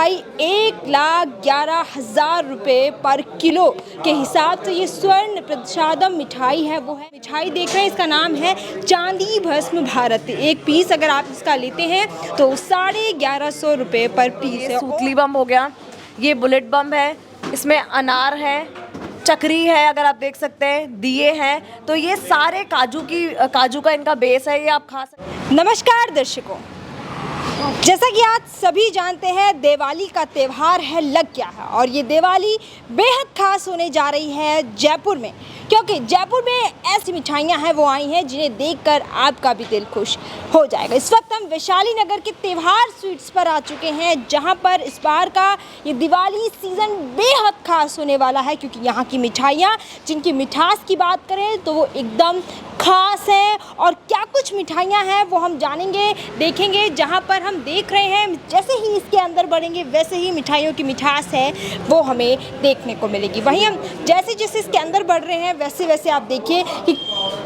मिठाई 1,11,000 रुपये पर किलो के हिसाब से ये स्वर्ण प्रसादम मिठाई है वो है। मिठाई देख रहे हैं, इसका नाम है चांदी भस्म भारत। एक पीस अगर आप इसका लेते हैं तो 1150 रुपये पर पीस है। सूतली बम हो गया, ये बुलेट बम है, इसमें अनार है, चक्री है, अगर आप देख सकते हैं दिए हैं। तो ये सारे काजू का इनका बेस है, ये आप खा सकते हैं। नमस्कार दर्शकों, जैसा कि आज सभी जानते हैं दिवाली का त्यौहार है लग गया है और ये दिवाली बेहद खास होने जा रही है जयपुर में, क्योंकि जयपुर में ऐसी मिठाइयां हैं वो आई हैं जिन्हें देखकर आपका भी दिल खुश हो जाएगा। इस वक्त हम वैशाली नगर के त्यौहार स्वीट्स पर आ चुके हैं, जहां पर इस बार का ये दिवाली सीज़न बेहद खास होने वाला है, क्योंकि यहाँ की मिठाइयाँ जिनकी मिठास की बात करें तो वो एकदम खास है। और क्या कुछ मिठाइयाँ हैं वो हम जानेंगे, देखेंगे। जहाँ पर हम देख रहे हैं जैसे ही इसके अंदर बढ़ेंगे वैसे ही मिठाइयों की मिठास है वो हमें देखने को मिलेगी। वहीं हम जैसे जैसे इसके अंदर बढ़ रहे हैं वैसे वैसे आप देखिए कि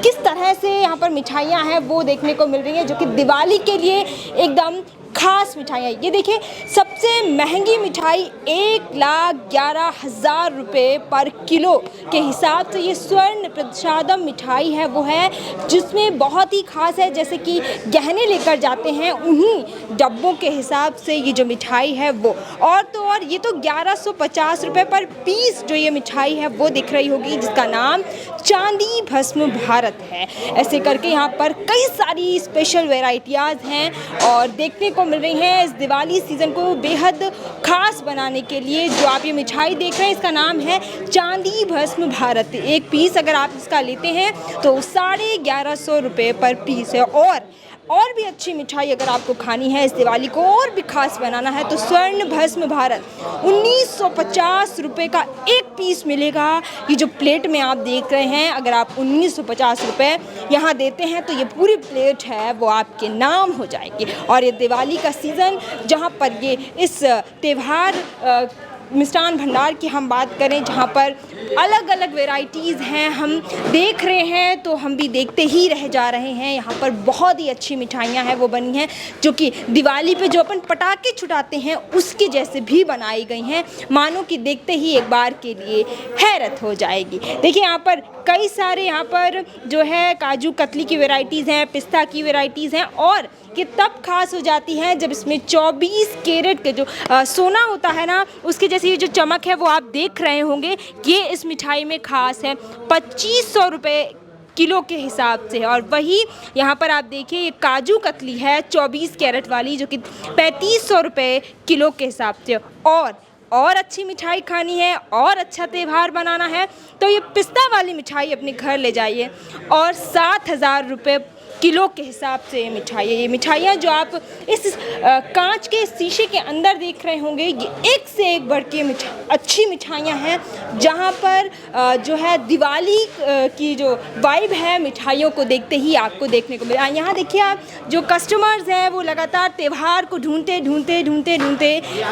किस तरह से यहाँ पर मिठाइयाँ हैं वो देखने को मिल रही हैं, जो कि दिवाली के लिए एकदम खास मिठाइयाँ। ये देखिए, सबसे महंगी मिठाई 1,11,000 रुपये पर किलो के हिसाब से ये स्वर्ण प्रसादम मिठाई है वो है, जिसमें बहुत ही खास है। जैसे कि गहने लेकर जाते हैं उन्हीं डब्बों के हिसाब से ये जो मिठाई है वो, और तो और ये तो 1150 रुपये पर पीस जो ये मिठाई है वो दिख रही होगी, जिसका नाम चांदी भस्म भारत है। ऐसे करके यहाँ पर कई सारी स्पेशल वेराइटियाज़ हैं और देखने को मिल रही हैं इस दिवाली सीज़न को बेहद खास बनाने के लिए। जो आप ये मिठाई देख रहे हैं इसका नाम है चांदी भस्म भारत। एक पीस अगर आप इसका लेते हैं तो 1150 रुपये पर पीस है। और भी अच्छी मिठाई अगर आपको खानी है इस दिवाली को और भी खास बनाना है तो स्वर्ण भस्म भारत 1950 रुपये का एक पीस मिलेगा। ये जो प्लेट में आप देख रहे हैं, अगर आप 1950 रुपये यहाँ देते हैं तो ये पूरी प्लेट है वो आपके नाम हो जाएगी। और ये दिवाली का सीज़न जहाँ पर ये इस त्यौहार मिष्ठान भंडार की हम बात करें, जहाँ पर अलग अलग वेराइटीज़ हैं, हम देख रहे हैं तो हम भी देखते ही रह जा रहे हैं। यहाँ पर बहुत ही अच्छी मिठाइयाँ हैं वो बनी हैं, जो कि दिवाली पे जो अपन पटाखे छुटाते हैं उसके जैसे भी बनाई गई हैं, मानो कि देखते ही एक बार के लिए हैरत हो जाएगी। देखिए, यहाँ पर कई सारे यहाँ पर जो है काजू कतली की वेराइटीज़ हैं, पिस्ता की वेराइटीज़ हैं, और ये तब खास हो जाती हैं जब इसमें 24 कैरेट के जो सोना होता है ना, उसके जैसे ये जो चमक है वो आप देख रहे होंगे, ये इस मिठाई में खास है। 2500 रुपये किलो के हिसाब से। और वही यहाँ पर आप देखिए ये काजू कतली है 24 कैरेट वाली, जो कि 3500 रुपये किलो के हिसाब से। और अच्छी मिठाई खानी है और अच्छा त्यौहार बनाना है तो ये पिस्ता वाली मिठाई अपने घर ले जाइए, और 7,000 रुपये किलो के हिसाब से ये मिठाई है। ये मिठाइयाँ जो आप इस कांच के शीशे के अंदर देख रहे होंगे, ये एक से एक बढ़ के अच्छी मिठाइयाँ हैं, जहाँ पर जो है दिवाली की जो वाइब है मिठाइयों को देखते ही आपको देखने को मिला। यहाँ देखिए, आप जो कस्टमर्स हैं वो लगातार त्यौहार को ढूंढते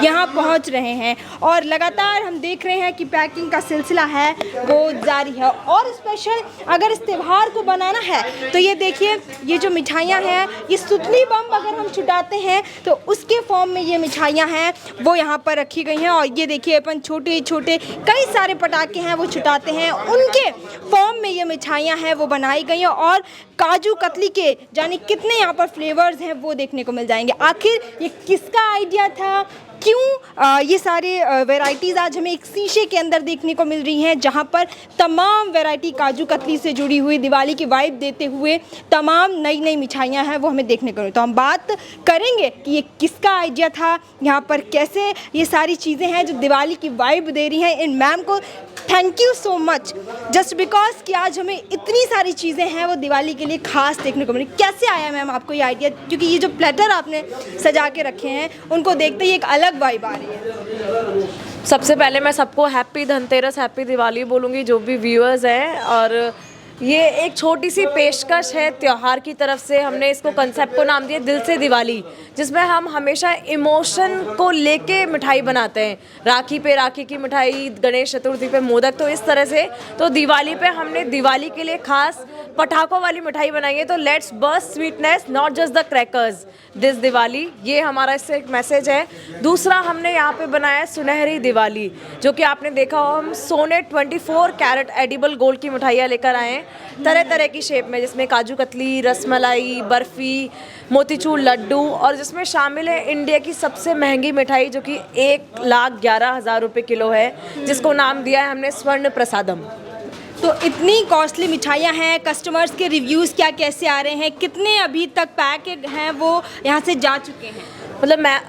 यहाँ पहुँच रहे हैं, और लगातार हम देख रहे हैं कि पैकिंग का सिलसिला है वो जारी है। और स्पेशल अगर इस त्यौहार को बनाना है तो ये देखिए, ये जो मिठाइयाँ हैं, ये सुतली बम अगर हम छुटाते हैं तो उसके फॉर्म में ये मिठाइयाँ हैं वो यहाँ पर रखी गई हैं। और ये देखिए, अपन छोटे छोटे कई सारे पटाखे हैं वो छुटाते हैं, उनके फॉर्म में ये मिठाइयाँ हैं वो बनाई गई हैं। और काजू कतली के जाने कितने यहाँ पर फ्लेवर्स हैं वो देखने को मिल जाएंगे। आखिर ये किसका आइडिया था, क्यों ये सारे वैरायटीज़ आज हमें एक शीशे के अंदर देखने को मिल रही हैं, जहाँ पर तमाम वैरायटी काजू कतली से जुड़ी हुई दिवाली की वाइब देते हुए तमाम नई नई मिठाइयाँ हैं वो हमें देखने को मिली। तो हम बात करेंगे कि ये किसका आइडिया था, यहाँ पर कैसे ये सारी चीज़ें हैं जो दिवाली की वाइब दे रही हैं। इन मैम को thank you so much, just because कि आज हमें इतनी सारी चीज़ें हैं वो दिवाली के लिए खास देखने को मिली। कैसे आया मैम आपको ये आइडिया, क्योंकि ये जो प्लेटर आपने सजा के रखे हैं उनको देखते ही एक अलग वाइब आ रही है। सबसे पहले मैं सबको हैप्पी धनतेरस, हैप्पी दिवाली बोलूँगी, जो भी व्यूअर्स हैं। और ये एक छोटी सी पेशकश है त्योहार की तरफ से। हमने इसको कंसेप्ट को नाम दिया दिल से दिवाली, जिसमें हम हमेशा इमोशन को लेके मिठाई बनाते हैं। राखी पे राखी की मिठाई, गणेश चतुर्थी पे मोदक, तो इस तरह से तो दिवाली पे हमने दिवाली के लिए खास पटाखों वाली मिठाई बनाई है। तो let's burst sweetness, not just the crackers this Diwali, ये हमारा इससे एक मैसेज है। दूसरा हमने यहाँ पे बनाया है सुनहरी दिवाली, जो कि आपने देखा हो, हम सोने 24 कैरेट एडिबल गोल्ड की मिठाइयाँ लेकर आए हैं तरह तरह की शेप में, जिसमें काजू कतली, रसमलाई, बर्फ़ी, मोतीचूर लड्डू, और जिसमें शामिल है इंडिया की सबसे महंगी मिठाई जो कि 1,11,000 रुपये किलो है, जिसको नाम दिया है हमने स्वर्ण प्रसादम। तो इतनी कॉस्टली मिठाइयाँ हैं, कस्टमर्स के रिव्यूज़ क्या कैसे आ रहे हैं, कितने अभी तक पैक हैं वो यहाँ से जा चुके हैं? मतलब मैं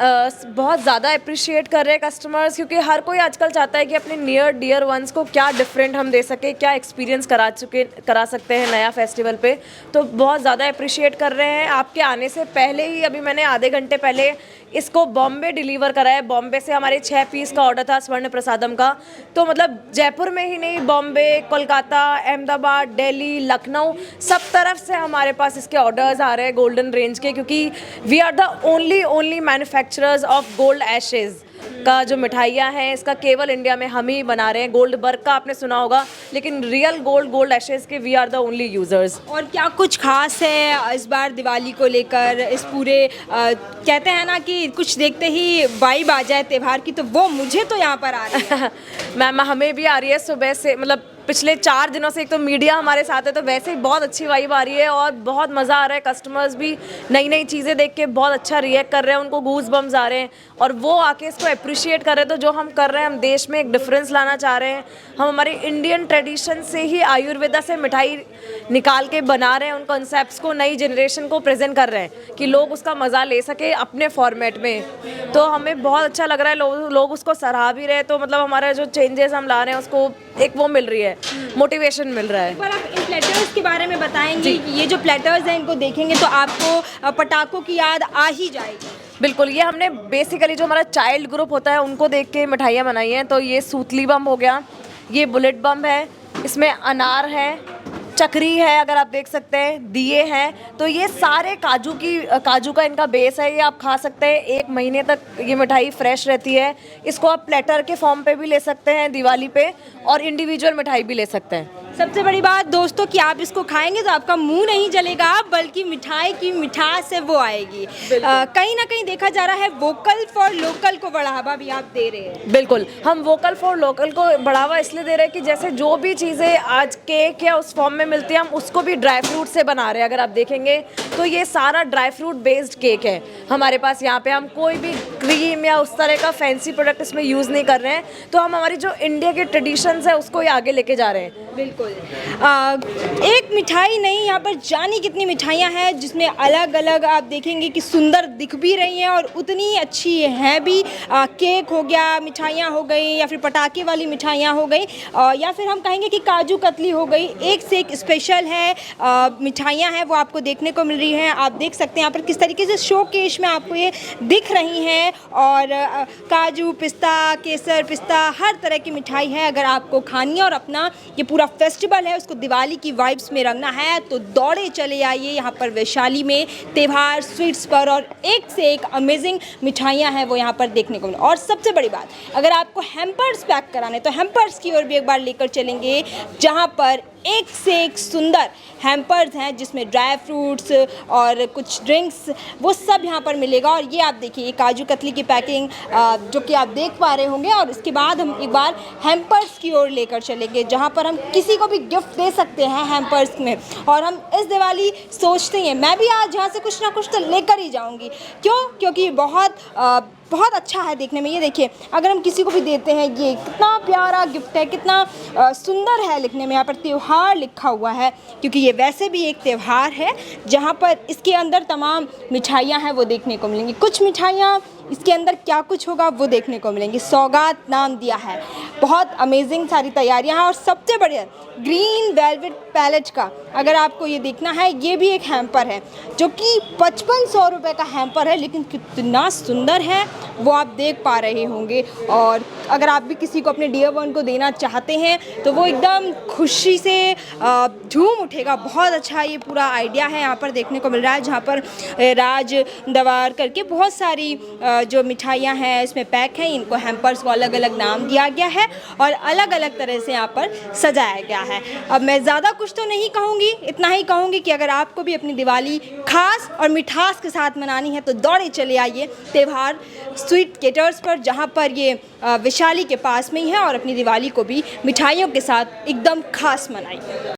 बहुत ज़्यादा अप्रिशिएट कर रहे हैं कस्टमर्स, क्योंकि हर कोई आजकल चाहता है कि अपने नियर डियर वंस को क्या डिफरेंट हम दे सके, क्या एक्सपीरियंस करा सकते हैं नया फेस्टिवल पे। तो बहुत ज़्यादा अप्रिशिएट कर रहे हैं। आपके आने से पहले ही अभी मैंने आधे घंटे पहले इसको बॉम्बे डिलीवर करा है। बॉम्बे से हमारे 6 पीस का ऑर्डर था स्वर्ण प्रसादम का। तो मतलब जयपुर में ही नहीं, बॉम्बे, कोलकाता, अहमदाबाद, दिल्ली, लखनऊ, सब तरफ से हमारे पास इसके ऑर्डर्स आ रहे हैं गोल्डन रेंज के, क्योंकि we are the only manufacturers of gold ashes का जो मिठाइयाँ हैं, इसका केवल इंडिया में हम ही बना रहे हैं। गोल्ड बर्ग का आपने सुना होगा, लेकिन रियल गोल्ड एशेज़ के we are the only users. और क्या कुछ खास है इस बार दिवाली को लेकर? इस पूरे कहते हैं ना कि कुछ देखते ही वाइब आ जाए त्यौहार की, तो वो मुझे तो यहाँ पर आ रही है। मैम हमें भी आ रही है सुबह से, मतलब पिछले 4 दिनों से। एक तो मीडिया हमारे साथ है, तो वैसे ही बहुत अच्छी वाइब आ रही है और बहुत मज़ा आ रहा है। कस्टमर्स भी नई नई चीज़ें देख के बहुत अच्छा रिएक्ट कर रहे हैं, उनको गूज बम्स आ रहे हैं और वो आके इसको अप्रिशिएट कर रहे हैं। तो जो हम कर रहे हैं, हम देश में एक डिफरेंस लाना चाह रहे हैं। हम हमारे इंडियन ट्रेडिशन से ही आयुर्वेदा से मिठाई निकाल के बना रहे हैं, उन कॉन्सेप्ट्स को नई जनरेशन को प्रेजेंट कर रहे हैं कि लोग उसका मज़ा ले सके अपने फॉर्मेट में। तो हमें बहुत अच्छा लग रहा है, लोग उसको सराह भी रहे। तो मतलब हमारा जो चेंजेस हम ला रहे हैं उसको एक वो मिल रही है, मोटिवेशन मिल रहा है। पर आप इन प्लेटर्स के बारे में बताएंगे? ये जो प्लेटर्स हैं, इनको देखेंगे तो आपको पटाखों की याद आ ही जाएगी। बिल्कुल, ये हमने बेसिकली जो हमारा चाइल्ड ग्रुप होता है उनको देख के मिठाइयाँ बनाई हैं। तो ये सूतली बम हो गया, ये बुलेट बम है, इसमें अनार है, चक्री है, अगर आप देख सकते हैं, दिए हैं। तो ये सारे काजू का इनका बेस है। ये आप खा सकते हैं, 1 महीने तक ये मिठाई फ्रेश रहती है। इसको आप प्लेटर के फॉर्म पे भी ले सकते हैं दिवाली पे, और इंडिविजुअल मिठाई भी ले सकते हैं। सबसे बड़ी बात दोस्तों कि आप इसको खाएंगे तो आपका मुंह नहीं जलेगा, बल्कि मिठाई की मिठास है वो आएगी। कहीं ना कहीं देखा जा रहा है वोकल फॉर लोकल को बढ़ावा भी आप दे रहे हैं। बिल्कुल, हम वोकल फॉर लोकल को बढ़ावा इसलिए दे रहे हैं कि जैसे जो भी चीज़ें आज केक या उस फॉर्म में मिलती है, हम उसको भी ड्राई फ्रूट से बना रहे हैं। अगर आप देखेंगे तो ये सारा ड्राई फ्रूट बेस्ड केक है हमारे पास। यहाँ पे हम कोई भी क्रीम या उस तरह का फैंसी प्रोडक्ट इसमें यूज़ नहीं कर रहे हैं। तो हम हमारी जो इंडिया के ट्रेडिशंस है उसको ही आगे लेके जा रहे हैं। बिल्कुल, एक मिठाई नहीं, यहाँ पर जानी कितनी मिठाइयाँ हैं, जिसमें अलग अलग आप देखेंगे कि सुंदर दिख भी रही हैं और उतनी अच्छी हैं भी। केक हो गया, मिठाइयाँ हो गई, या फिर पटाखे वाली मिठाइयाँ हो गई, या फिर हम कहेंगे कि काजू कतली हो गई। एक से एक स्पेशल है मिठाइयाँ हैं, वो आपको देखने को मिल रही हैं। आप देख सकते हैं यहाँ पर किस तरीके से शोकेस में आपको ये दिख रही हैं। और काजू, पिस्ता, केसर पिस्ता, हर तरह की मिठाई है। अगर आपको खानी है और अपना ये पूरा फेस्टिवल है उसको दिवाली की वाइब्स में रंगना है, तो दौड़े चले आइए यहाँ पर वैशाली में त्योहार स्वीट्स पर, और एक से एक अमेजिंग मिठाइयाँ हैं वो यहाँ पर देखने को मिले। और सबसे बड़ी बात, अगर आपको हैम्पर्स पैक कराने तो हैम्पर्स की ओर भी एक बार लेकर चलेंगे, जहाँ पर एक से एक सुंदर हैम्पर्स हैं, जिसमें ड्राई फ्रूट्स और कुछ ड्रिंक्स वो सब यहाँ पर मिलेगा। और ये आप देखिए, ये काजू कतली की पैकिंग जो कि आप देख पा रहे होंगे। और इसके बाद हम एक बार हैम्पर्स की ओर लेकर चलेंगे, जहाँ पर हम किसी को भी गिफ्ट दे सकते हैं हैम्पर्स में। और हम इस दिवाली सोचते हैं, मैं भी आज यहाँ से कुछ ना कुछ तो लेकर ही जाऊँगी। क्योंकि बहुत अच्छा है देखने में। ये देखिए, अगर हम किसी को भी देते हैं, ये कितना प्यारा गिफ्ट है, कितना सुंदर है लिखने में। यहाँ पर त्योहार लिखा हुआ है, क्योंकि ये वैसे भी एक त्योहार है जहाँ पर इसके अंदर तमाम मिठाइयाँ हैं वो देखने को मिलेंगी। कुछ मिठाइयाँ इसके अंदर क्या कुछ होगा वो देखने को मिलेंगी। सौगात नाम दिया है। बहुत अमेजिंग सारी तैयारियां हैं। और सबसे बढ़िया ग्रीन वेलवेट पैलेट का अगर आपको ये देखना है, ये भी एक हैम्पर है जो कि 5500 रुपये का हैम्पर है, लेकिन कितना सुंदर है वो आप देख पा रहे होंगे। और अगर आप भी किसी को अपने डियर वन को देना चाहते हैं तो वो एकदम खुशी से झूम उठेगा। बहुत अच्छा ये पूरा आइडिया है यहाँ पर देखने को मिल रहा है, जहाँ पर राज दवार करके बहुत सारी जो मिठाइयाँ हैं इसमें पैक हैं। इनको हैम्पर्स को अलग अलग नाम दिया गया है और अलग अलग तरह से यहाँ पर सजाया गया है। अब मैं ज़्यादा कुछ तो नहीं कहूँगी, इतना ही कहूँगी कि अगर आपको भी अपनी दिवाली खास और मिठास के साथ मनानी है तो दौड़े चले आइए त्योहार स्वीट केटर्स पर, जहाँ पर ये वैशाली के पास में ही है, और अपनी दिवाली को भी मिठाइयों के साथ एकदम खास मनाइए।